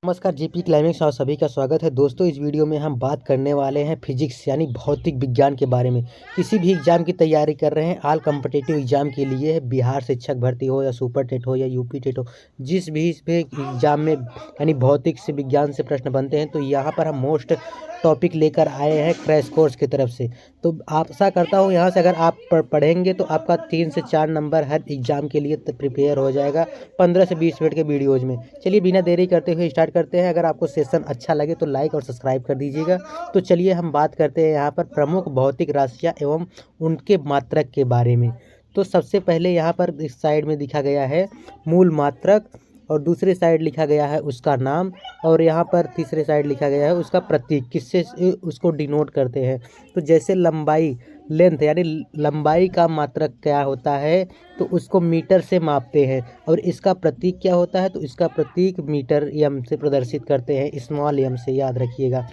नमस्कार GP climax और सभी का स्वागत है दोस्तों। इस वीडियो में हम बात करने वाले हैं फिजिक्स यानी भौतिक विज्ञान के बारे में। किसी भी एग्जाम की तैयारी कर रहे हैं, ऑल कॉम्पिटिटिव एग्जाम के लिए, बिहार शिक्षक भर्ती हो या सुपर टेट हो या यूपी टेट हो, जिस भी इस पे एग्जाम में यानी भौतिक से विज्ञान से प्रश्न बनते हैं, तो यहाँ पर हम मोस्ट टॉपिक लेकर आए हैं क्रैश कोर्स की तरफ से। तो आशा करता हूँ यहाँ से अगर आप पढ़ेंगे तो आपका 3 से 4 नंबर हर एग्जाम के लिए प्रिपेयर हो जाएगा 15 से 20 मिनट के वीडियोज़ में। चलिए बिना देरी करते हुए स्टार्ट करते हैं। अगर आपको सेशन अच्छा लगे तो लाइक और सब्सक्राइब कर दीजिएगा। तो चलिए हम बात करते हैं यहाँ पर प्रमुख भौतिक राशियाँ एवं उनके मात्रक के बारे में। तो सबसे पहले यहाँ पर इस साइड में दिखा गया है मूल मात्रक, और दूसरे साइड लिखा गया है उसका नाम, और यहाँ पर तीसरे साइड लिखा गया है उसका प्रतीक, किससे उसको डिनोट करते हैं। तो जैसे लंबाई, लेंथ यानी लंबाई का मात्रक क्या होता है, तो उसको मीटर से मापते हैं। और इसका प्रतीक क्या होता है, तो इसका प्रतीक मीटर एम से प्रदर्शित करते हैं, स्मॉल एम से, याद रखिएगा।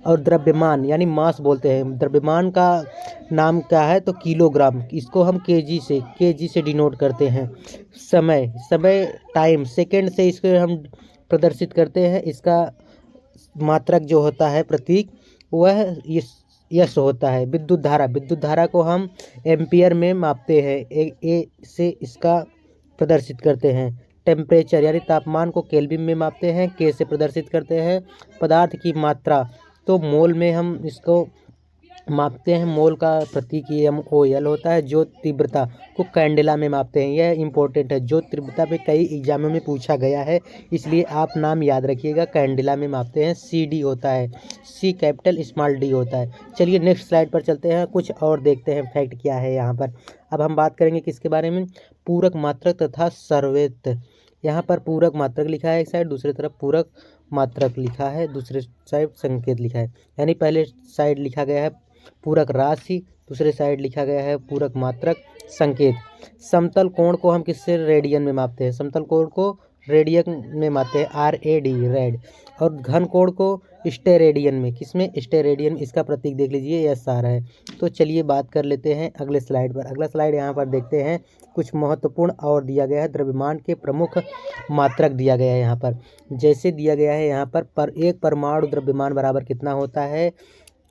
और द्रव्यमान यानी मास बोलते हैं, द्रव्यमान का नाम क्या है, तो किलोग्राम, इसको हम केजी से डिनोट करते हैं। समय टाइम, सेकंड से इसको हम प्रदर्शित करते हैं। इसका मात्रक जो होता है प्रतीक, वह यश होता है। विद्युत धारा को हम एम्पियर में मापते हैं, ए से इसका प्रदर्शित करते हैं। टेम्परेचर यानी तापमान को केल्विन में मापते हैं, के से प्रदर्शित करते हैं। पदार्थ की मात्रा, तो मोल में हम इसको मापते हैं, मोल का प्रतीक MOL होता है। जो तीव्रता को कैंडेला में मापते हैं, यह इंपॉर्टेंट है। जो तीव्रता पे कई एग्जामों में पूछा गया है, इसलिए आप नाम याद रखिएगा, कैंडेला में मापते हैं। CD होता है, C कैपिटल स्मॉल d होता है। चलिए नेक्स्ट स्लाइड पर चलते हैं, कुछ और देखते हैं फैक्ट क्या है यहाँ पर। अब हम बात करेंगे किसके बारे में, पूरक मात्रक तथा सर्वत्र। यहाँ पर पूरक मात्रक लिखा है एक साइड, दूसरी तरफ पूरक मात्रक लिखा है, दूसरे साइड संकेत लिखा है। यानी पहले साइड लिखा गया है पूरक राशि, दूसरे साइड लिखा गया है पूरक मात्रक संकेत। समतल कोण को हम किससे, रेडियन में मापते हैं। समतल कोण को रेडियन में मापते हैं, RAD रेड। और घन कोण को स्टेरेडियन में, किसमें, स्टेरेडियन। इसका प्रतीक देख लीजिए, SR है। तो चलिए बात कर लेते हैं अगले स्लाइड पर। अगला स्लाइड यहाँ पर देखते हैं, कुछ महत्वपूर्ण और दिया गया है। द्रव्यमान के प्रमुख मात्रक दिया गया है यहाँ पर। जैसे दिया गया है यहाँ पर एक परमाणु द्रव्यमान बराबर कितना होता है,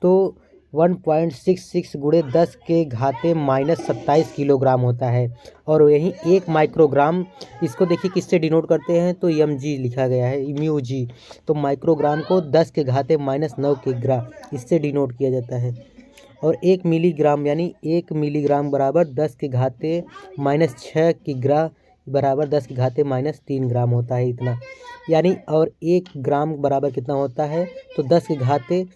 तो 1.66 गुणे 10 के घाते -27 किलोग्राम होता है। और यही 1 माइक्रोग्राम, इसको देखिए किससे डिनोट करते हैं, तो mg लिखा गया है, μg। तो माइक्रोग्राम को 10 के घाते -9 किग्रा, इससे डिनोट किया जाता है। और 1 मिलीग्राम यानी 1 मिलीग्राम बराबर 10 के घाते -6 किग्रा बराबर 10 के घाते -3 ग्राम होता है, इतना। यानी और 1 ग्राम बराबर कितना होता है, तो 10 के घाते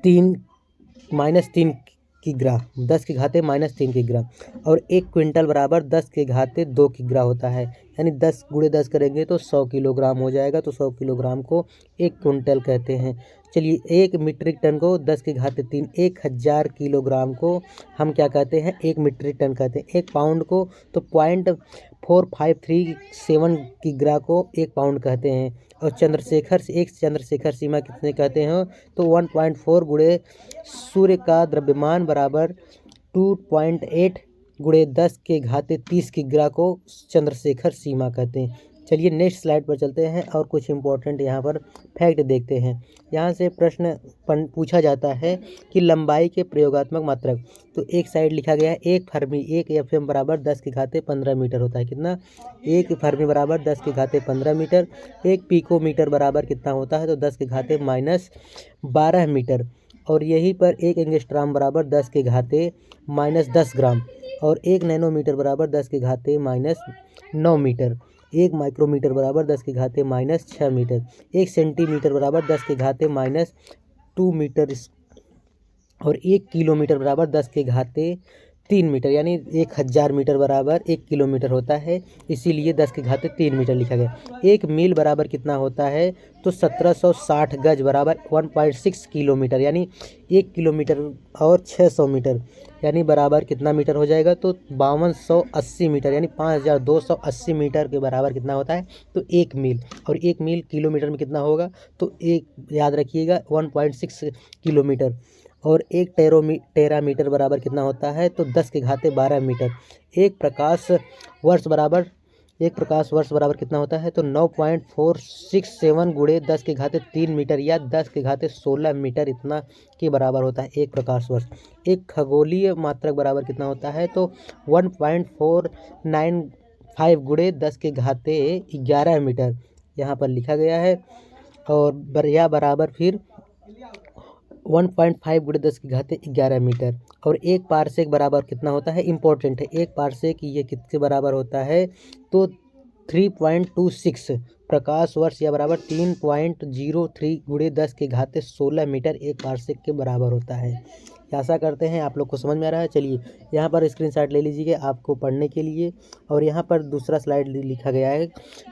-3 किग्रा, 10 के घाते -3 किग्रा। और 1 क्विंटल बराबर 10 के घाते 2 किग्रा होता है। यानी 10 गुणे 10 करेंगे तो 100 किलोग्राम हो जाएगा। तो 100 किलोग्राम को 1 क्विंटल कहते हैं। चलिए 1 मीट्रिक टन को 10 के घाते 3, 1000 किलोग्राम को हम क्या कहते हैं, 1 मीट्रिक टन कहते हैं। 1 पाउंड को तो 0.4537 किग्रा को 1 पाउंड कहते हैं। और चंद्रशेखर सीमा कितने कहते हैं, तो 1.4 गुणे सूर्य का द्रव्यमान बराबर 2.8 गुणे 10 के घाते 30 किग्रा को चंद्रशेखर सीमा कहते हैं। चलिए नेक्स्ट स्लाइड पर चलते हैं और कुछ इंपॉर्टेंट यहाँ पर फैक्ट देखते हैं। यहाँ से प्रश्न पूछा जाता है कि लंबाई के प्रयोगात्मक मात्रक। तो एक साइड लिखा गया है 1 फर्मी, 1 FM बराबर 10 के घाते 15 मीटर होता है। कितना, 1 फर्मी बराबर 10 के घाते 15 मीटर। 1 पिकोमीटर बराबर कितना होता है, तो 10 के घाते -12 मीटर। और यहीं पर 1 एंगस्ट्राम बराबर 10 के घाते -10 ग्राम। और 1 नैनोमीटर बराबर 10 के घाते -9 मीटर। 1 माइक्रोमीटर बराबर 10 के घाते -6 मीटर। 1 सेंटीमीटर बराबर 10 के घाते -2 मीटर। और 1 किलोमीटर बराबर 10 के घाते 3 मीटर। यानी 1000 मीटर बराबर 1 किलोमीटर होता है, इसीलिए 10 के घाते 3 मीटर लिखा गया। 1 मील बराबर कितना होता है, तो 1760 गज बराबर 1.6 किलोमीटर। यानी 1 किलोमीटर और 600 मीटर यानी बराबर कितना मीटर हो जाएगा, तो 5280 मीटर। यानी 5280 मीटर के बराबर कितना होता है, तो 1 मील। और 1 मील किलोमीटर में कितना होगा, तो एक याद रखिएगा 1.6 किलोमीटर। और 1 टेरामीटर बराबर कितना होता है, तो 10 के घाते 12 मीटर। 1 प्रकाश वर्ष बराबर एक प्रकाश वर्ष बराबर कितना होता है? तो 9.467 गुणे 10⁻³ मीटर या 10⁻16 मीटर इतना के बराबर होता है एक प्रकाश वर्ष। एक खगोलीय मात्रक बराबर कितना होता है? तो 1.495 गुणे 10⁻11 मीटर यहाँ पर लिखा गया है। और या बराबर फिर 1.5 गुणे 10⁻11 मीटर। और एक पारसेक बराबर कितना होता है? इम्पोर्टेंट है, एक पारसेक ये किसके बराबर होता है? तो 3.26 प्रकाश वर्ष या बराबर 3.03 गुणे 10⁻16 मीटर एक पारसेक के बराबर होता है। आशा करते हैं आप लोग को समझ में आ रहा है। चलिए यहाँ पर स्क्रीनशॉट ले लीजिए आपको पढ़ने के लिए। और यहाँ पर दूसरा स्लाइड लिखा गया है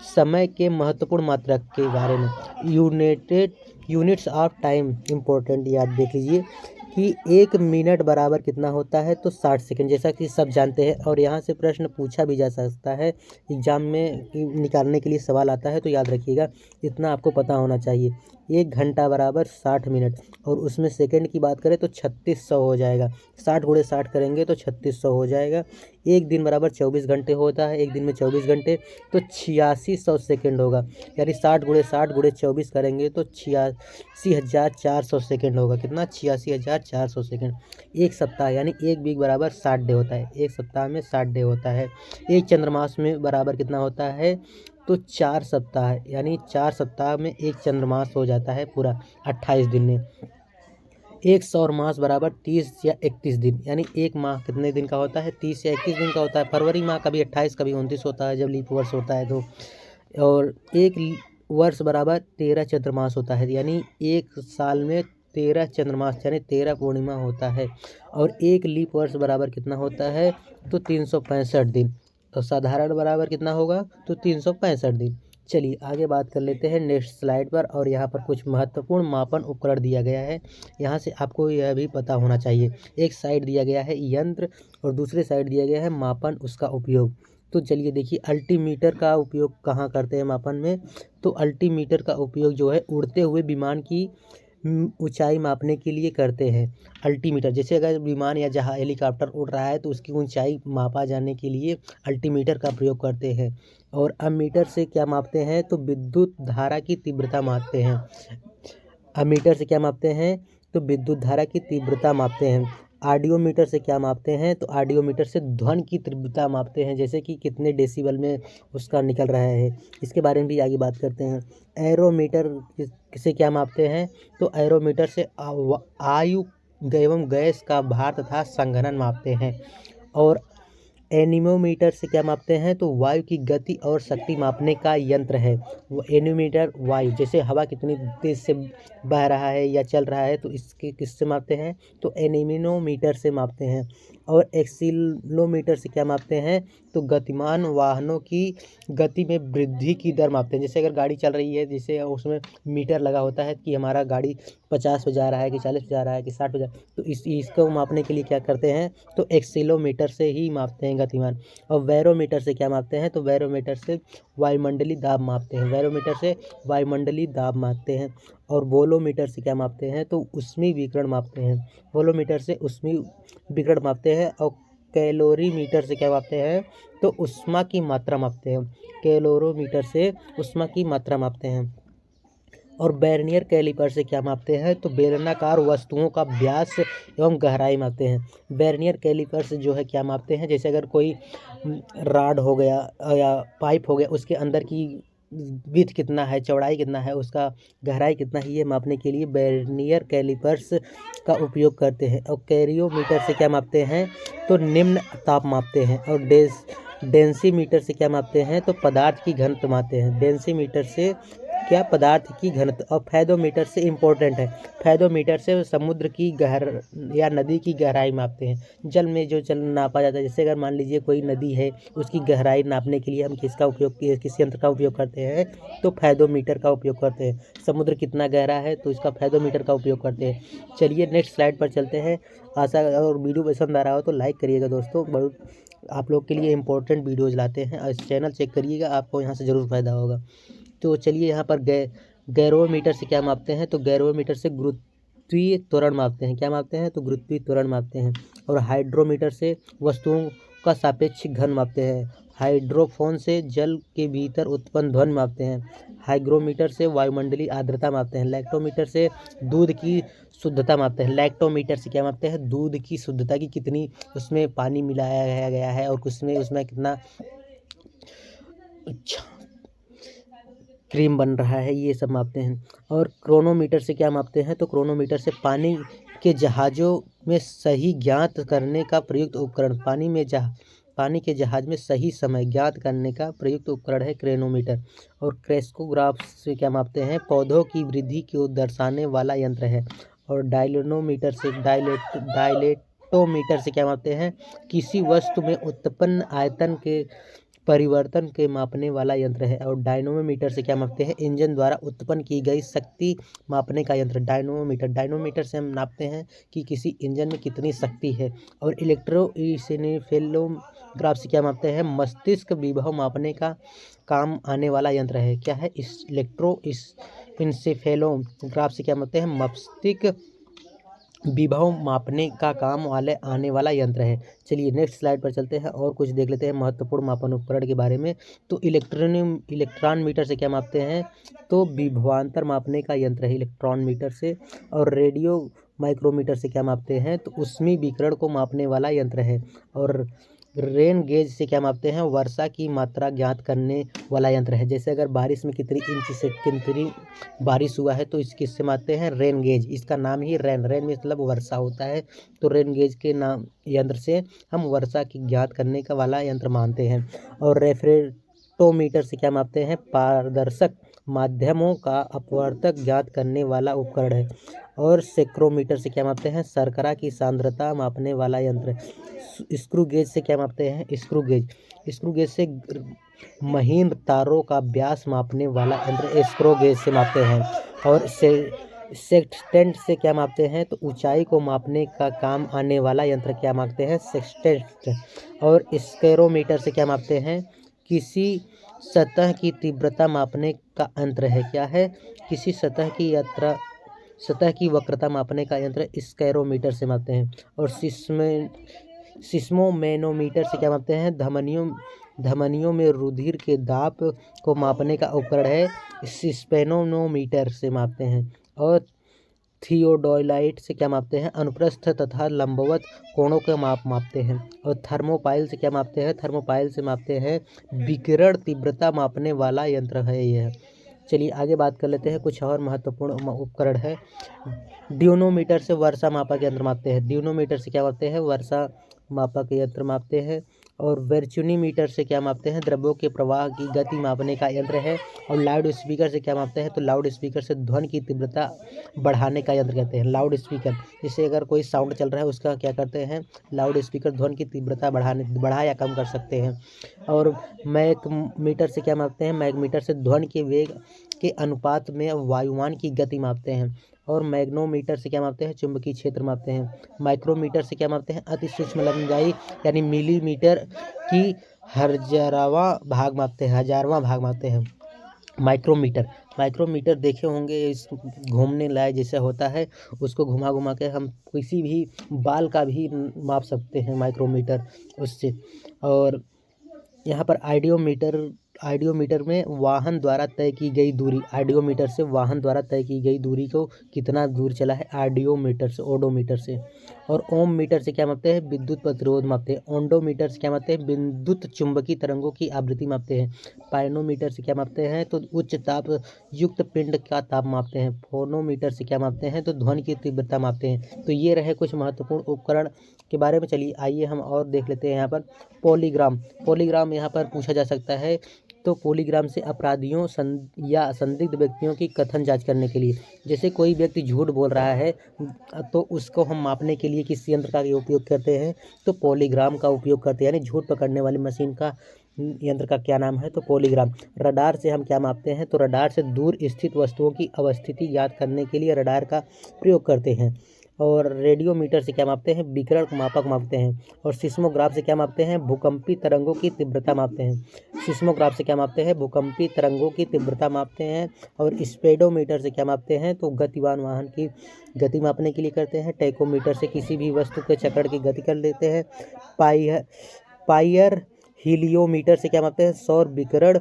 समय के महत्वपूर्ण मात्रक के बारे में। यूनिट्स ऑफ टाइम इम्पोर्टेंट याद देख लीजिए कि 1 मिनट बराबर कितना होता है? तो 60 सेकंड, जैसा कि सब जानते हैं। और यहाँ से प्रश्न पूछा भी जा सकता है, एग्जाम में निकालने के लिए सवाल आता है, तो याद रखिएगा इतना आपको पता होना चाहिए। 1 घंटा बराबर 60 मिनट, और उसमें सेकंड की बात करें तो 3600 हो जाएगा। 60 गुणे 60 करेंगे तो 3600 हो जाएगा। एक दिन बराबर 24 घंटे होता है, एक दिन में 24 घंटे, तो 8600 सेकंड होगा। यानी 60 गुणे 60 गुणे 24 करेंगे तो 86,400 सेकंड होगा। कितना? 86,400 सेकंड। एक सप्ताह यानी एक वीक बराबर 60 डे होता है, एक सप्ताह में 60 डे होता है। एक चंद्रमास में बराबर कितना होता है? तो 4 सप्ताह, यानी 4 सप्ताह में एक चंद्रमास हो जाता है पूरा 28 दिन में। एक सौर मास बराबर 30 या 31 दिन, यानी एक माह कितने दिन का होता है? 30 या 31 दिन का होता है। फरवरी माह कभी 28 कभी 29 होता है जब लीप वर्ष होता है तो। और एक वर्ष बराबर 13 चंद्रमास होता है, यानी एक साल में 13 चंद्रमास यानी 13 पूर्णिमा होता है। और एक लीप वर्ष बराबर कितना होता है? तो 365 दिन। तो साधारण बराबर कितना होगा? तो 365 दिन। चलिए आगे बात कर लेते हैं नेक्स्ट स्लाइड पर। और यहाँ पर कुछ महत्वपूर्ण मापन उपकरण दिया गया है, यहाँ से आपको यह भी पता होना चाहिए। एक साइड दिया गया है यंत्र और दूसरे साइड दिया गया है मापन, उसका उपयोग। तो चलिए देखिए अल्टीमीटर का उपयोग कहाँ करते हैं मापन में? तो अल्टीमीटर का उपयोग जो है उड़ते हुए विमान की ऊंचाई मापने के लिए करते हैं। अल्टीमीटर, जैसे अगर विमान या जहाँ हेलीकॉप्टर उड़ रहा है तो उसकी ऊंचाई मापा जाने के लिए अल्टीमीटर का प्रयोग करते हैं। और अमीटर से क्या मापते हैं? तो विद्युत धारा की तीव्रता मापते हैं। अमीटर से क्या मापते हैं? तो विद्युत धारा की तीव्रता मापते हैं। ऑडियोमीटर से क्या मापते हैं? तो ऑडियोमीटर से ध्वनि की तीव्रता मापते हैं, जैसे कि कितने डेसिबल में उसका निकल रहा है, इसके बारे में भी आगे बात करते हैं। एरोमीटर से क्या मापते हैं? तो एरोमीटर से वायु एवं गैस का भार तथा संघनन मापते हैं। और एनीमोमीटर से क्या मापते हैं? तो वायु की गति और शक्ति मापने का यंत्र है। वो एनीमोमीटर वायु, जैसे हवा कितनी तेज से बह रहा है या चल रहा है, तो इसके किससे मापते हैं? तो एनीमोमीटर से मापते हैं। और एक्सीलोमीटर से क्या मापते हैं? तो गतिमान वाहनों की गति में वृद्धि की दर मापते हैं। जैसे अगर गाड़ी चल रही है, जैसे उसमें मीटर लगा होता है कि हमारा गाड़ी 50 पे जा रहा है कि 40 पे जा रहा है कि 60 पे जा रहा है, तो इसको मापने के लिए क्या करते हैं? तो एक्सीलोमीटर से ही मापते हैं गतिमान। और बैरोमीटर से क्या मापते हैं? तो बैरोमीटर से वायुमंडलीय दाब मापते हैं। बैरोमीटर से वायुमंडलीय दाब मापते हैं। और वोलोमीटर से क्या मापते हैं? तो ऊष्मीय विकिरण मापते हैं। वोलोमीटर से ऊष्मीय विकिरण मापते हैं। और कैलोरीमीटर से क्या मापते हैं? तो ऊष्मा की मात्रा मापते हैं। कैलोरीमीटर से ऊष्मा की मात्रा मापते हैं। और वर्नियर कैलिपर से क्या मापते हैं? तो बेलनाकार वस्तुओं का व्यास एवं गहराई मापते हैं। वर्नियर कैलिपर से जो है क्या मापते हैं? जैसे अगर कोई रॉड हो गया या पाइप हो गया, उसके अंदर की विड्थ कितना है, चौड़ाई कितना है, उसका गहराई कितना है, ये मापने के लिए वर्नियर कैलिपर्स का उपयोग करते हैं। और कैरियोमीटर से क्या मापते हैं? तो निम्न ताप मापते हैं। और डेंसीमीटर से क्या मापते हैं? तो पदार्थ की घनत्व मापते हैं। डेंसीमीटर से क्या? पदार्थ की घनत्व। और फैदोमीटर से इम्पोर्टेंट है, फैदोमीटर से समुद्र की या नदी की गहराई मापते हैं। जल में जो जल नापा जाता है, जैसे अगर मान लीजिए कोई नदी है, उसकी गहराई नापने के लिए हम किस यंत्र का उपयोग करते हैं? तो फैदोमीटर का उपयोग करते हैं। समुद्र कितना गहरा है, तो इसका फैदोमीटर का उपयोग करते हैं। चलिए नेक्स्ट स्लाइड पर चलते हैं। आशा और वीडियो पसंद आ रहा हो तो लाइक करिएगा दोस्तों, बहुत आप लोग के लिए इंपॉर्टेंट वीडियोज़ लाते हैं। इस चैनल चेक करिएगा, आपको यहाँ से ज़रूर फ़ायदा होगा। तो चलिए यहाँ पर गैरोमीटर से क्या मापते हैं? तो गैरोमीटर से गुरुत्वीय त्वरण मापते हैं। क्या मापते हैं? तो गुरुत्वीय त्वरण मापते हैं। और हाइड्रोमीटर से वस्तुओं का सापेक्ष घन मापते हैं। हाइड्रोफोन से जल के भीतर उत्पन्न ध्वनि मापते हैं। हाइग्रोमीटर से वायुमंडलीय आर्द्रता मापते हैं। लैक्टोमीटर से दूध की शुद्धता मापते हैं। लैक्टोमीटर से क्या मापते हैं? दूध की शुद्धता की कितनी उसमें पानी मिलाया गया है और उसमें कितना क्रीम बन रहा है, ये सब मापते हैं। और क्रोनोमीटर से क्या मापते हैं? तो क्रोनोमीटर से पानी के जहाज़ों में सही ज्ञात करने का प्रयुक्त उपकरण। पानी के जहाज़ में सही समय ज्ञात करने का प्रयुक्त उपकरण है क्रेनोमीटर। और क्रेस्कोग्राफ से क्या मापते हैं? पौधों की वृद्धि को दर्शाने वाला यंत्र है। और डायलेटोमीटर से क्या मापते हैं? किसी वस्तु में उत्पन्न आयतन के परिवर्तन के मापने वाला यंत्र है। और डायनोमीटर से क्या मापते हैं? इंजन द्वारा उत्पन्न की गई शक्ति मापने का यंत्र। डायनोमीटर से हम नापते हैं कि किसी इंजन में कितनी शक्ति है। और इलेक्ट्रोइंसेफेलोग्राफ से क्या मापते हैं? मस्तिष्क विभव मापने का काम आने वाला यंत्र है। क्या है? इंसेफेलोग्राफ से क्या मापते हैं? मस्तिष्क विभव मापने का काम आने वाला यंत्र है। चलिए नेक्स्ट स्लाइड पर चलते हैं और कुछ देख लेते हैं महत्वपूर्ण मापन उपकरण के बारे में। तो इलेक्ट्रॉन मीटर से क्या मापते हैं? तो विभवांतर मापने का यंत्र है इलेक्ट्रॉन मीटर से। और रेडियो माइक्रोमीटर से क्या मापते हैं? तो ऊष्मीय विकिरण को मापने वाला यंत्र है। और रेन गेज से क्या मापते हैं? वर्षा की मात्रा ज्ञात करने वाला यंत्र है। जैसे अगर बारिश में कितनी बारिश हुआ है तो किससे मापते हैं? Rain gauge. इसका नाम ही रेन मतलब वर्षा होता है। तो रेन गेज के नाम यंत्र से हम वर्षा की ज्ञात करने का वाला यंत्र मानते हैं। और रेफ्रेक्टोमीटर से क्या मापते हैं? पारदर्शक माध्यमों का अपवर्तक ज्ञात करने वाला उपकरण है। और सेक्रोमीटर से क्या मापते हैं? शर्करा की सांद्रता मापने वाला यंत्र। स्क्रू गेज से क्या मापते हैं? स्क्रू गेज से महीन तारों का व्यास मापने वाला यंत्र स्क्रू गेज से मापते हैं। और सेक्सटेंट से क्या मापते हैं? तो ऊंचाई को मापने का काम आने वाला यंत्र क्या मापते हैं? सेक्सटेंट। और स्कैरोमीटर से क्या मापते हैं? किसी सतह की तीव्रता मापने का यंत्र है। क्या है? किसी सतह की वक्रता मापने का यंत्र स्कैरोमीटर से मापते हैं। और सिस्मोमैनोमीटर से क्या मापते हैं? धमनियों में रुधिर के दाब को मापने का उपकरण है स्पेनोमीटर से मापते हैं। और थियोडोलाइट से क्या मापते हैं? अनुप्रस्थ तथा लंबवत कोणों के मापते हैं। और थर्मोपाइल से क्या मापते हैं? थर्मोपाइल से मापते हैं विकिरण तीव्रता मापने वाला यंत्र है यह। चलिए आगे बात कर लेते हैं। कुछ और महत्वपूर्ण उपकरण है। ड्यूनोमीटर से वर्षा मापक यंत्र मापते हैं। ड्यूनोमीटर से क्या मापते हैं? वर्षा मापक यंत्र मापते हैं। और वेर्चुनीमीटर से क्या मापते हैं? द्रव्यों के प्रवाह की गति मापने का यंत्र है। और लाउड स्पीकर से क्या मापते हैं? तो लाउड स्पीकर से ध्वनि की तीव्रता बढ़ाने का यंत्र कहते हैं। लाउड स्पीकर, जैसे अगर कोई साउंड चल रहा है उसका क्या करते हैं? लाउड स्पीकर ध्वनि की तीव्रता बढ़ा या कम कर सकते हैं। और मैग्नीमीटर से क्या मापते हैं? मैग्नीमीटर से ध्वनि के वेग के अनुपात में वायुमान की गति मापते हैं। और मैग्नोमीटर से क्या मापते हैं? चुंबकीय क्षेत्र मापते हैं। माइक्रोमीटर से क्या मापते हैं? अति सूक्ष्म लंबाई यानी मिलीमीटर की हजारवां भाग मापते हैं। माइक्रोमीटर देखे होंगे, इस घूमने लायक जैसे होता है, उसको घुमा के हम किसी भी बाल का भी माप सकते हैं माइक्रोमीटर उससे। और यहाँ पर आइडियोमीटर में वाहन द्वारा तय की गई दूरी, आइडियोमीटर से वाहन द्वारा तय की गई दूरी को कितना दूर चला है ओडोमीटर से। और ओम मीटर से क्या मापते हैं? विद्युत प्रतिरोध मापते हैं। ओंडोमीटर से क्या मापते हैं? विद्युत चुंबकीय तरंगों की आवृत्ति मापते हैं। पाइनोमीटर से क्या मापते हैं? तो उच्च ताप युक्त पिंड का ताप मापते हैं। फोनोमीटर से क्या मापते हैं? तो ध्वनि की तीव्रता मापते हैं। तो ये रहे कुछ महत्वपूर्ण उपकरण के बारे में। चलिए आइए हम और देख लेते हैं। यहाँ पर पॉलीग्राम यहाँ पर पूछा जा सकता है। तो पॉलीग्राम से अपराधियों या संदिग्ध व्यक्तियों की कथन जांच करने के लिए, जैसे कोई व्यक्ति झूठ बोल रहा है तो उसको हम मापने के लिए किस यंत्र का उपयोग करते हैं? तो पॉलीग्राम का उपयोग करते हैं। यानी झूठ पकड़ने वाली मशीन का यंत्र का क्या नाम है? तो पॉलीग्राम। रडार से हम क्या मापते हैं? तो रडार से दूर स्थित वस्तुओं की अवस्थिति ज्ञात करने के लिए रडार का प्रयोग करते हैं। और रेडियोमीटर से क्या मापते हैं? विकिरण मापक मापते हैं। और सिस्मोग्राफ से क्या मापते हैं? भूकंपी तरंगों की तीव्रता मापते हैं। सिस्मोग्राफ से क्या मापते हैं? भूकंपी तरंगों की तीव्रता मापते हैं। और स्पीडोमीटर से क्या मापते हैं? तो गतिवान वाहन की गति मापने के लिए करते हैं। टैकोमीटर से किसी भी वस्तु के चक्कर की गति कर लेते हैं। पायर हीलियोमीटर से क्या मापते हैं, सौर विकिरण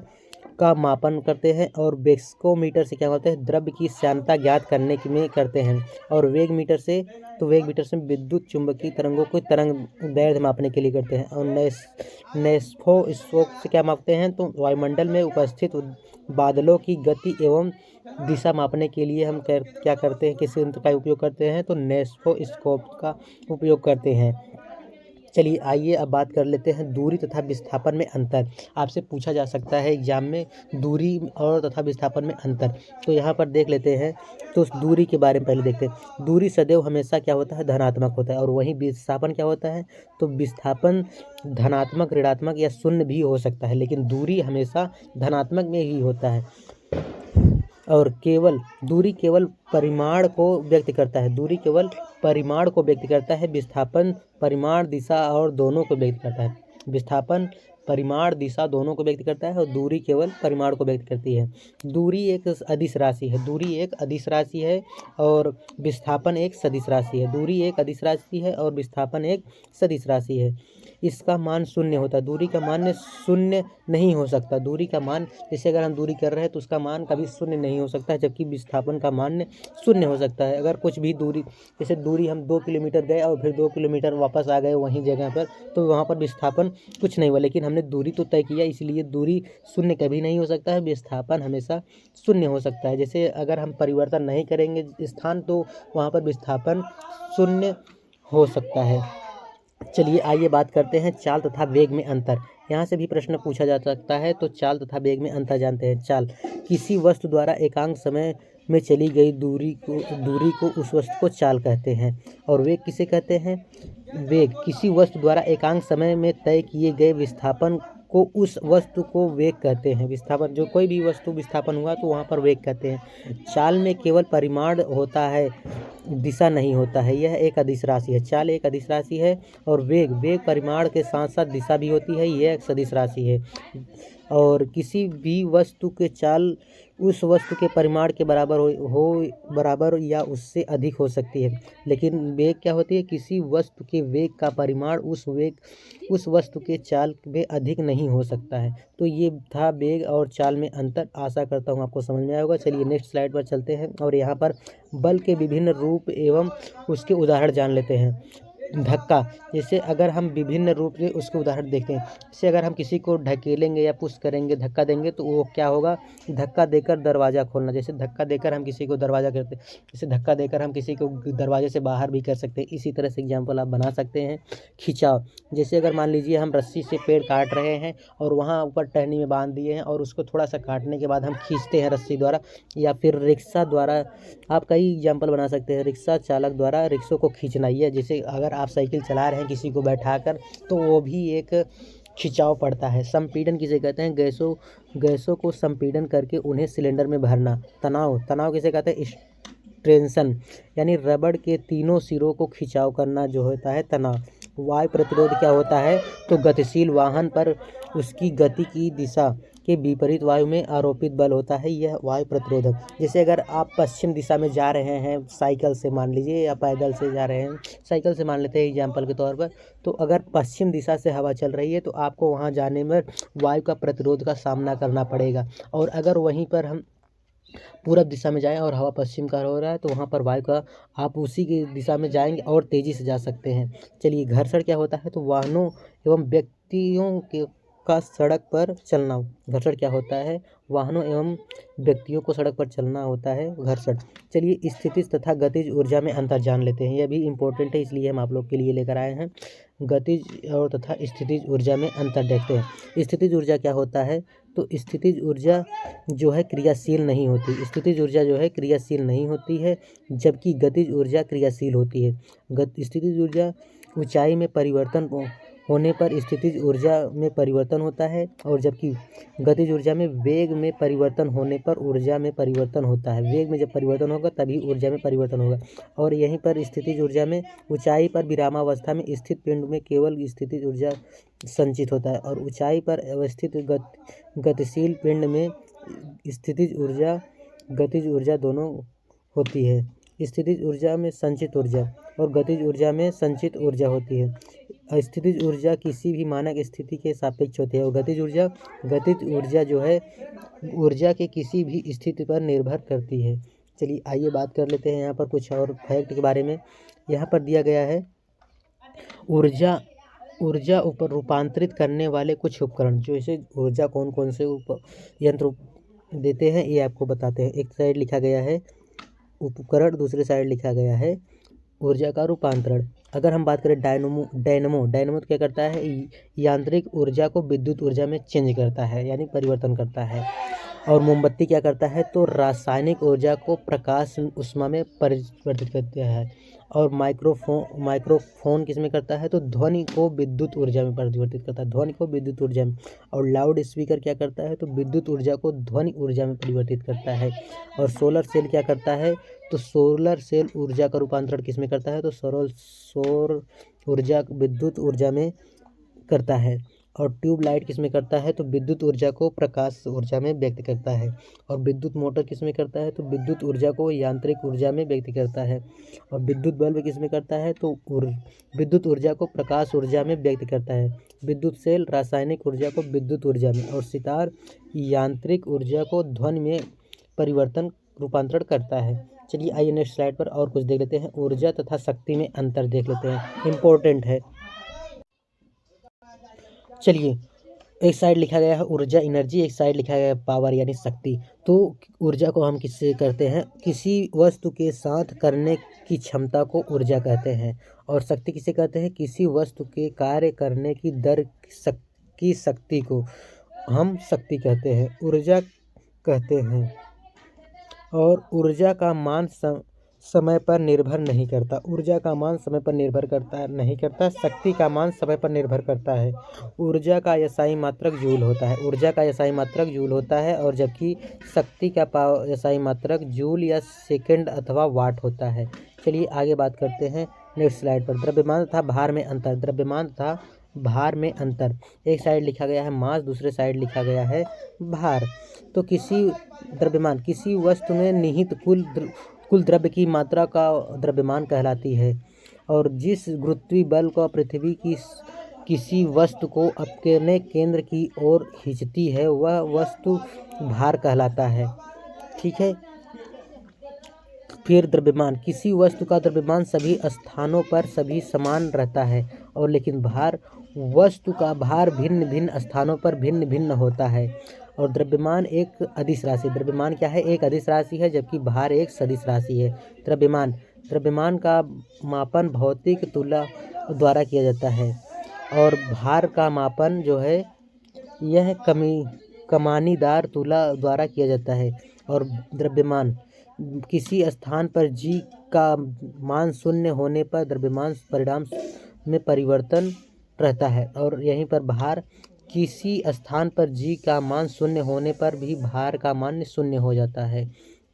का मापन करते हैं। और बेक्सोमीटर से क्या होता है, द्रव्य की श्यानता ज्ञात करने में करते हैं। और वेग मीटर से विद्युत चुंबकीय तरंगों को तरंग दैर्ध्य मापने के लिए करते हैं। और नेस्फोस्कोप से क्या मापते हैं, तो वायुमंडल में उपस्थित बादलों की गति एवं दिशा मापने के लिए हम क्या करते हैं, किस यंत्र का उपयोग करते हैं, तो नेस्फोस्कोप का उपयोग करते हैं। चलिए आइए अब बात कर लेते हैं दूरी तथा विस्थापन में अंतर। आपसे पूछा जा सकता है एग्जाम में दूरी और तथा विस्थापन में अंतर। तो यहाँ पर देख लेते हैं, तो दूरी के बारे में पहले देखते हैं। दूरी सदैव हमेशा क्या होता है, धनात्मक होता है। और वहीं विस्थापन क्या होता है, तो विस्थापन धनात्मक, ऋणात्मक या शून्य भी हो सकता है, लेकिन दूरी हमेशा धनात्मक में ही होता है। और दूरी केवल परिमाण को व्यक्त करता है। दूरी केवल परिमाण को व्यक्त करता है। विस्थापन परिमाण, दिशा और दोनों को व्यक्त करता है। विस्थापन परिमाण, दिशा दोनों को व्यक्त करता है और दूरी केवल परिमाण को व्यक्त करती है। दूरी एक अदिश राशि है। दूरी एक अदिश राशि है और विस्थापन एक सदिश राशि है। दूरी एक अदिश राशि है और विस्थापन एक सदिश राशि है। इसका मान शून्य होता है। दूरी का मान शून्य नहीं हो सकता। दूरी का मान, जैसे अगर हम दूरी कर रहे हैं तो उसका मान कभी शून्य नहीं हो सकता है, जबकि विस्थापन का मान शून्य हो सकता है। अगर कुछ भी दूरी, जैसे दूरी हम 2 किलोमीटर गए और फिर 2 किलोमीटर वापस आ गए वहीं जगह पर, तो वहाँ पर विस्थापन कुछ नहीं हुआ, लेकिन हमने दूरी तो तय किया, इसलिए दूरी शून्य कभी नहीं हो सकता है। विस्थापन हमेशा शून्य हो सकता है। जैसे अगर हम परिवर्तन नहीं करेंगे स्थान, तो वहाँ पर विस्थापन शून्य हो सकता है। चलिए आइए बात करते हैं चाल तथा वेग में अंतर। यहाँ से भी प्रश्न पूछा जा सकता है, तो चाल तथा वेग में अंतर जानते हैं। चाल, किसी वस्तु द्वारा एकांक समय में चली गई दूरी को उस वस्तु को चाल कहते हैं। और वेग किसे कहते हैं, वेग किसी वस्तु द्वारा एकांक समय में तय किए गए विस्थापन को उस वस्तु को वेग कहते हैं। विस्थापन, जो कोई भी वस्तु विस्थापन हुआ तो वहाँ पर वेग कहते हैं। चाल में केवल परिमाण होता है, दिशा नहीं होता है। यह एक अदिश राशि है। चाल एक अदिश राशि है और वेग परिमाण के साथ साथ दिशा भी होती है। यह एक सदिश राशि है। और किसी भी वस्तु के चाल उस वस्तु के परिमाण के बराबर या उससे अधिक हो सकती है। लेकिन वेग क्या होती है, किसी वस्तु के वेग का परिमाण उस वस्तु के चाल में अधिक नहीं हो सकता है। तो ये था वेग और चाल में अंतर। आशा करता हूँ आपको समझ में आया होगा। चलिए नेक्स्ट स्लाइड पर चलते हैं और यहाँ पर बल के विभिन्न रूप एवं उसके उदाहरण जान लेते हैं। धक्का, जैसे अगर हम विभिन्न रूप से उसके उदाहरण देखते हैं, जैसे अगर हम किसी को ढकेलेंगे या पुश करेंगे, धक्का देंगे, तो वो क्या होगा, धक्का देकर दरवाज़ा खोलना। जैसे धक्का देकर हम किसी को दरवाज़ा करते हैं, जैसे धक्का देकर हम किसी को दरवाजे से बाहर भी कर सकते हैं। इसी तरह से एग्जाम्पल आप बना सकते हैं। खिंचाव, जैसे अगर मान लीजिए हम रस्सी से पेड़ काट रहे हैं और वहाँ ऊपर टहनी में बांध दिए हैं और उसको थोड़ा सा काटने के बाद हम खींचते हैं रस्सी द्वारा, या फिर रिक्शा द्वारा आप कई एग्जाम्पल बना सकते हैं। रिक्शा चालक द्वारा रिक्शों को खींचना, ये जैसे अगर आप साइकिल चला रहे हैं किसी को बैठाकर, तो वो भी एक खिंचाव पड़ता है। संपीड़न किसे कहते हैं, गैसों को संपीड़न करके उन्हें सिलेंडर में भरना। तनाव किसे कहते हैं, टेंशन, यानी रबड़ के तीनों सिरों को खिंचाव करना जो होता है तनाव। वायु प्रतिरोध क्या होता है, तो गतिशील वाहन पर उसकी गति की दिशा के विपरीत वायु में आरोपित बल होता है, यह वायु प्रतिरोध है। जैसे अगर आप पश्चिम दिशा में जा रहे हैं साइकिल से मान लीजिए, या पैदल से जा रहे हैं, साइकिल से मान लेते हैं एग्जाम्पल के तौर पर, तो अगर पश्चिम दिशा से हवा चल रही है तो आपको वहाँ जाने में वायु का प्रतिरोध का सामना करना पड़ेगा। और अगर वहीं पर हम पूरब दिशा में जाएं और हवा पश्चिम का हो रहा है, तो वहाँ पर वायु का, आप उसी की दिशा में जाएंगे और तेज़ी से जा सकते हैं। चलिए घर्षण क्या होता है, तो वाहनों एवं व्यक्तियों का सड़क पर चलना। घर्षण क्या होता है, वाहनों एवं व्यक्तियों को सड़क पर चलना होता है घर्षण। चलिए स्थितिज तथा गतिज ऊर्जा में अंतर जान लेते हैं। यह भी इम्पोर्टेंट है, इसलिए हम आप लोग के लिए लेकर आए हैं। गतिज और तथा स्थितिज ऊर्जा में अंतर देखते हैं। स्थितिज ऊर्जा क्या होता है, तो स्थितिज ऊर्जा जो है क्रियाशील नहीं होती। स्थितिज ऊर्जा जो है क्रियाशील नहीं होती है, जबकि गतिज ऊर्जा क्रियाशील होती है। स्थितिज ऊर्जा ऊंचाई में परिवर्तन होने पर स्थितिज ऊर्जा में परिवर्तन होता है, और जबकि गतिज ऊर्जा में वेग में परिवर्तन होने पर ऊर्जा में परिवर्तन होता है। वेग में जब परिवर्तन होगा तभी ऊर्जा में परिवर्तन होगा। और यहीं पर स्थितिज ऊर्जा में ऊंचाई पर विरामावस्था में स्थित पिंड में केवल स्थितिज ऊर्जा संचित होता है, और ऊंचाई पर अवस्थित गतिशील पिंड में स्थितिज ऊर्जा गतिज ऊर्जा दोनों होती है। स्थितिज ऊर्जा में संचित ऊर्जा और गतिज ऊर्जा में संचित ऊर्जा होती है। स्थितिज ऊर्जा किसी भी मानक स्थिति के सापेक्ष होती है और गतिज ऊर्जा जो है ऊर्जा के किसी भी स्थिति पर निर्भर करती है। चलिए आइए बात कर लेते हैं यहाँ पर कुछ और फैक्ट के बारे में। यहाँ पर दिया गया है ऊर्जा ऊपर रूपांतरित करने वाले कुछ उपकरण, जो इसे ऊर्जा कौन कौन से यंत्र देते हैं ये आपको बताते हैं। एक साइड लिखा गया है उपकरण, दूसरे साइड लिखा गया है ऊर्जा का रूपांतरण। अगर हम बात करें डायनमो तो क्या करता है, यांत्रिक ऊर्जा को विद्युत ऊर्जा में चेंज करता है यानी परिवर्तन करता है। और मोमबत्ती क्या करता है, तो रासायनिक ऊर्जा को प्रकाश ऊष्मा में परिवर्तित करता है। और माइक्रोफोन किस में करता है, तो ध्वनि को विद्युत ऊर्जा में परिवर्तित करता है, ध्वनि को विद्युत ऊर्जा में। और लाउड स्पीकर क्या करता है, तो विद्युत ऊर्जा को ध्वनि ऊर्जा में परिवर्तित करता है। और सोलर सेल क्या करता है, तो सोलर सेल ऊर्जा का रूपांतरण किस में करता है, तो सौर ऊर्जा विद्युत ऊर्जा में करता है। और ट्यूबलाइट किस में करता है, तो विद्युत ऊर्जा को प्रकाश ऊर्जा में व्यक्त करता है। और विद्युत मोटर किस में करता है, तो विद्युत ऊर्जा को यांत्रिक ऊर्जा में व्यक्त करता है। और विद्युत बल्ब किस में करता है, तो विद्युत ऊर्जा को प्रकाश ऊर्जा में व्यक्त करता है। विद्युत सेल रासायनिक ऊर्जा को विद्युत ऊर्जा में, और सितार यांत्रिक ऊर्जा को ध्वनि में रूपांतरण करता है। चलिए आइए नेक्स्ट स्लाइड पर और कुछ देख लेते हैं। ऊर्जा तथा शक्ति में अंतर देख लेते हैं, इम्पोर्टेंट है। चलिए एक साइड लिखा गया है ऊर्जा एनर्जी, एक साइड लिखा गया है पावर यानी शक्ति। तो ऊर्जा को हम किससे करते हैं, किसी वस्तु के साथ करने की क्षमता को ऊर्जा कहते हैं। और शक्ति किसे कहते हैं, किसी वस्तु के कार्य करने की दर की शक्ति को हम शक्ति कहते हैं, ऊर्जा कहते हैं। और ऊर्जा का मान समय पर निर्भर नहीं करता, ऊर्जा का मान समय पर निर्भर नहीं करता, शक्ति का मान समय पर निर्भर करता है। ऊर्जा का SI मात्रक जूल होता है, ऊर्जा का SI मात्रक जूल होता है। और जबकि शक्ति का SI मात्रक जूल या सेकंड अथवा वाट होता है। चलिए आगे बात करते हैं नेक्स्ट स्लाइड पर। द्रव्यमान तथा भार में अंतर, द्रव्यमान तथा भार में अंतर। एक साइड लिखा गया है मास, दूसरे साइड लिखा गया है भार। तो किसी वस्तु में निहित कुल द्रव्य की मात्रा का द्रव्यमान कहलाती है। और जिस गुरुत्वीय बल को पृथ्वी की किसी वस्तु को अपने केंद्र की ओर खींचती है वह वस्तु भार कहलाता है। ठीक है। फिर द्रव्यमान, किसी वस्तु का द्रव्यमान सभी स्थानों पर सभी समान रहता है, और लेकिन भार, वस्तु का भार भिन्न भिन्न स्थानों पर भिन्न भिन्न होता है। और द्रव्यमान एक अदिश राशि, द्रव्यमान क्या है, एक अदिश राशि है, जबकि भार एक सदिश राशि है। द्रव्यमान का मापन भौतिक तुला द्वारा किया जाता है। और भार का मापन जो है यह कमानीदार तुला द्वारा किया जाता है। और द्रव्यमान, किसी स्थान पर G का मान शून्य होने पर द्रव्यमान परिमाण में परिवर्तन रहता है। और यहीं पर भार, किसी स्थान पर G का मान शून्य होने पर भी भार का मान शून्य हो जाता है।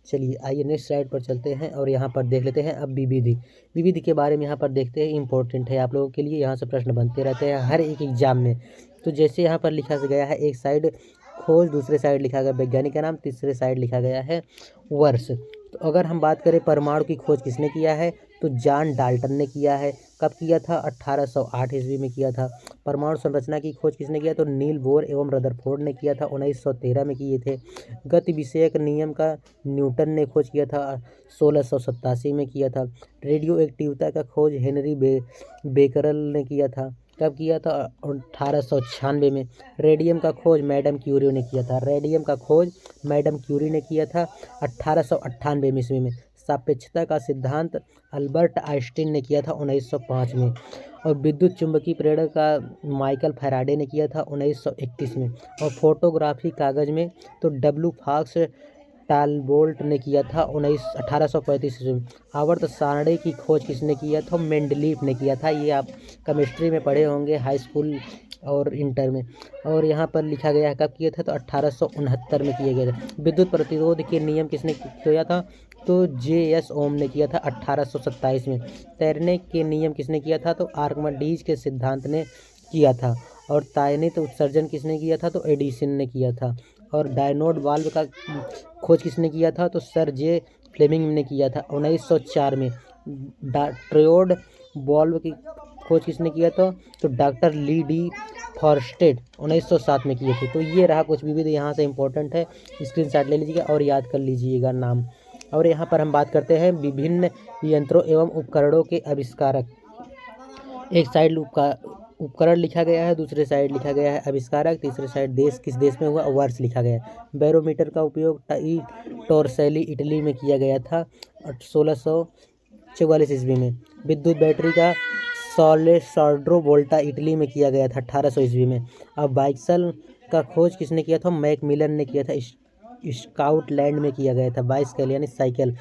चलिए आइए नेक्स्ट स्लाइड पर चलते हैं और यहाँ पर देख लेते हैं अब विविधि के बारे में यहाँ पर देखते हैं। इम्पोर्टेंट है आप लोगों के लिए, यहाँ से प्रश्न बनते रहते हैं हर एक एग्जाम में। तो जैसे यहाँ पर लिखा गया है, एक साइड खोज, दूसरे साइड लिखा गया वैज्ञानिक का नाम, तीसरे साइड लिखा गया है वर्ष। तो अगर हम बात करें परमाणु की खोज किसने किया है, तो जॉन डाल्टन ने किया है। कब किया था, 1808 ईस्वी में किया था। परमाणु संरचना की खोज किसने किया, तो नील बोर एवं रदरफोर्ड ने किया था, 1913 में किए थे। गति विषयक नियम का न्यूटन ने खोज किया था, 1687 में किया था। रेडियो एक्टिविटी का खोज हेनरी बेकरल ने किया था। कब किया था, 1896 में। रेडियम का खोज मैडम क्यूरी ने किया था, रेडियम का खोज मैडम क्यूरी ने किया था 1898 ईस्वी में। सापेक्षता का सिद्धांत अल्बर्ट आइंस्टीन ने किया था 1905 में। और विद्युत चुंबकीय प्रेरण का माइकल फैराडे ने किया था 1931 में। और फोटोग्राफी कागज में तो डब्ल्यू फॉक्स टालबोल्ट ने किया था 1835 में। आवर्त सारणी की खोज किसने किया था, मेंडलीफ ने किया था। ये आप केमिस्ट्री में पढ़े होंगे हाई स्कूल और इंटर में। और यहाँ पर लिखा गया है कब किया था, तो 1869 में किया गया था। विद्युत प्रतिरोध के नियम किसने किया था, तो J.S. ओम ने किया था 1827 में। तैरने के नियम किसने किया था, तो आर्किमिडीज के सिद्धांत ने किया था। और तायनित उत्सर्जन किसने किया था, तो एडिसन ने किया था। और डायनोड वाल्व का खोज किसने किया था, तो सर J. फ्लेमिंग ने किया था 1904 में। ट्रायोड वाल्व की खोज किसने किया था? तो डॉक्टर ली डी फॉरस्टेड 1907 में किए थे। तो ये रहा कुछ विविध यहाँ से इम्पोर्टेंट है, स्क्रीनशॉट ले लीजिएगा और याद कर लीजिएगा नाम। और यहाँ पर हम बात करते हैं विभिन्न यंत्रों एवं उपकरणों के आविष्कारक। एक साइड उपकरण लिखा गया है, दूसरे साइड लिखा गया है आविष्कारक, तीसरे साइड देश किस देश में हुआ, वर्ष लिखा गया है। बैरोमीटर का उपयोग टोरसेली इटली में किया गया था 1644 ईस्वी में। विद्युत बैटरी का सॉल्ड्रो वोल्टा इटली में किया गया था 1800 ईस्वी में। अब बाइसाइकिल का खोज किसने किया था? मैकमिलन ने किया था, स्कॉटलैंड में किया गया था। बाइसाइकिल यानी साइकिल,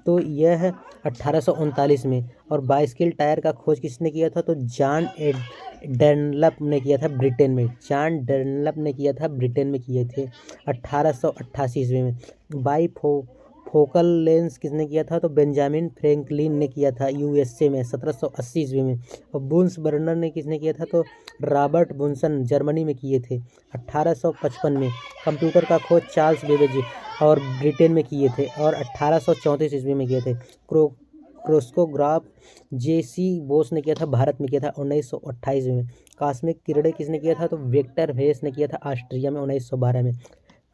तो यह 1839 में। और बाइसाइकिल टायर का खोज किसने किया था? तो जॉन डनलप ने किया था ब्रिटेन में। जॉन डनलप ने किया था ब्रिटेन में किए थे 1888 ईस्वी में। फोकल लेंस किसने किया था? तो बेंजामिन फ्रैंकलिन ने किया था यूएसए में 1780 ईस्वी में। और बुन्स बर्नर ने किसने किया था? तो रॉबर्ट बुन्सन जर्मनी में किए थे 1855 में। कंप्यूटर का खोज चार्ल्स बेबेज और ब्रिटेन में किए थे और 1834 ईस्वी में किए थे। क्रोस्कोग्राफ जेसी बोस ने किया था, भारत में किया था 1928 में। कॉस्मिक किरणें किसने किया था? तो विक्टर हेस ने किया था ऑस्ट्रिया में 1912 में।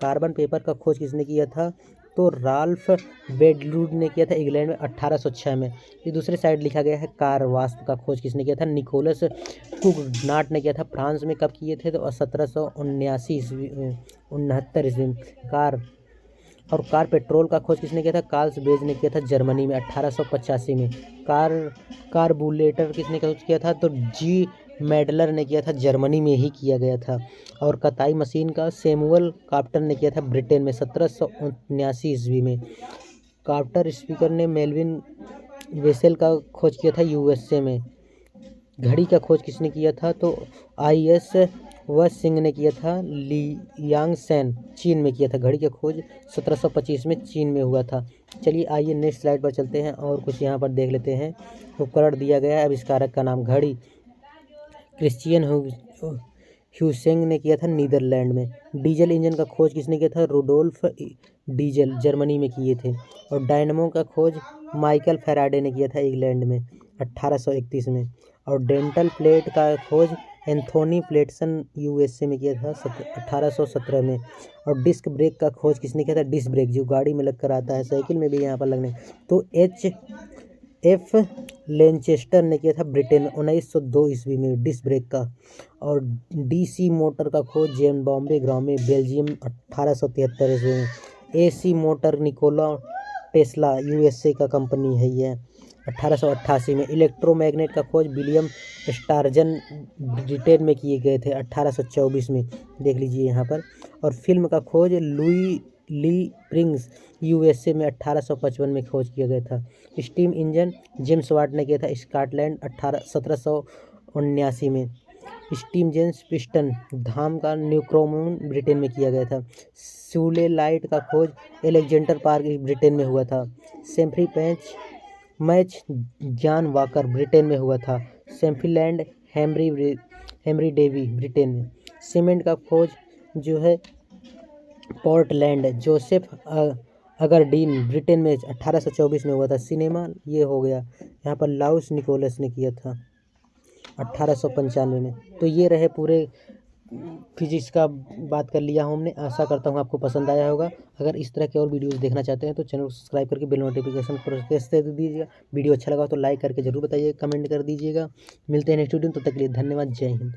कार्बन पेपर का खोज किसने किया था? तो राल्फ वेडलूड ने किया था इंग्लैंड में 1806 में। ये दूसरे साइड लिखा गया है कार वास्प का खोज किसने किया था? निकोलस कुगनाट ने किया था। फ्रांस में कब किए थे? तो 1779 ईस्वी 69 ईस्वी में। कार पेट्रोल का खोज किसने किया था? कार्ल्स बेज ने किया था जर्मनी में 1885 में। कार्बुरेटर किसने खोज किया था? तो जी मैडलर ने किया था, जर्मनी में ही किया गया था। और कताई मशीन का सैमुअल क्रॉम्पटन ने किया था ब्रिटेन में 1779 ईस्वी में। कार्टर स्पीकर ने मेलविन वेसल का खोज किया था यूएसए में। घड़ी का खोज किसने किया था? तो आई.एस. व सिंह ने किया था, लियांगसेन चीन में किया था। घड़ी का खोज 1725 में चीन में हुआ था। चलिए आइए नेक्स्ट स्लाइड पर चलते हैं और कुछ यहाँ पर देख लेते हैं। उपकरण दिया गया है, आविष्कारक का नाम घड़ी क्रिश्चियन ह्यूसेंग ने किया था नीदरलैंड में। डीजल इंजन का खोज किसने किया था? रुडोल्फ डीजल जर्मनी में किए थे। और डायनमो का खोज माइकल फैराडे ने किया था इंग्लैंड में 1831 में। और डेंटल प्लेट का खोज एंथोनी प्लेटसन यूएसए में किया था 1817 में। और डिस्क ब्रेक का खोज किसने किया था? डिस्क ब्रेक जो गाड़ी में लगकर आता है, साइकिल में भी यहाँ पर लगने, तो H.F. लेंचेस्टर ने किया था ब्रिटेन में 1902 ईस्वी में डिस्क ब्रेक का। और DC मोटर का खोज जेम्स बॉम्बे ग्रामे बेल्जियम 1873 ईस्वी में। AC motor Nikola Tesla USA का कंपनी है ये 1888 में। इलेक्ट्रोमैग्नेट का खोज विलियम स्टारजन ब्रिटेन में किए गए थे 1824 में, देख लीजिए यहाँ पर। और फिल्म का खोज लुई ली प्रिंग्स यूएसए में 1855 में खोज किया गया था। स्टीम इंजन जेम्स वाट ने किया था स्कॉटलैंड 1779 में। स्टीम जेम्स पिस्टन धाम का न्यूक्रोमन ब्रिटेन में किया गया था। सूले लाइट का खोज एलेक्जेंडर पार्क ब्रिटेन में हुआ था। सेम्फ्री मैच जॉन वॉकर ब्रिटेन में हुआ था। सेम्फ्रीलैंड हेनरी डेवी ब्रिटेन में। सीमेंट का खोज जो है पोर्टलैंड जोसेफ अगरडीन ब्रिटेन में 1824 में हुआ था। सिनेमा ये हो गया यहाँ पर लाउस निकोलस ने किया था 1895 में। तो ये रहे पूरे फिजिक्स का बात कर लिया हमने। आशा करता हूँ आपको पसंद आया होगा। अगर इस तरह के और वीडियोस देखना चाहते हैं तो चैनल को सब्सक्राइब करके बेल नोटिफिकेशन प्रेस कर दीजिएगा। वीडियो अच्छा लगा तो लाइक करके जरूर बताइए, कमेंट कर दीजिएगा। मिलते हैं नेक्स्ट वीडियो में, तब तक के लिए धन्यवाद। जय हिंद।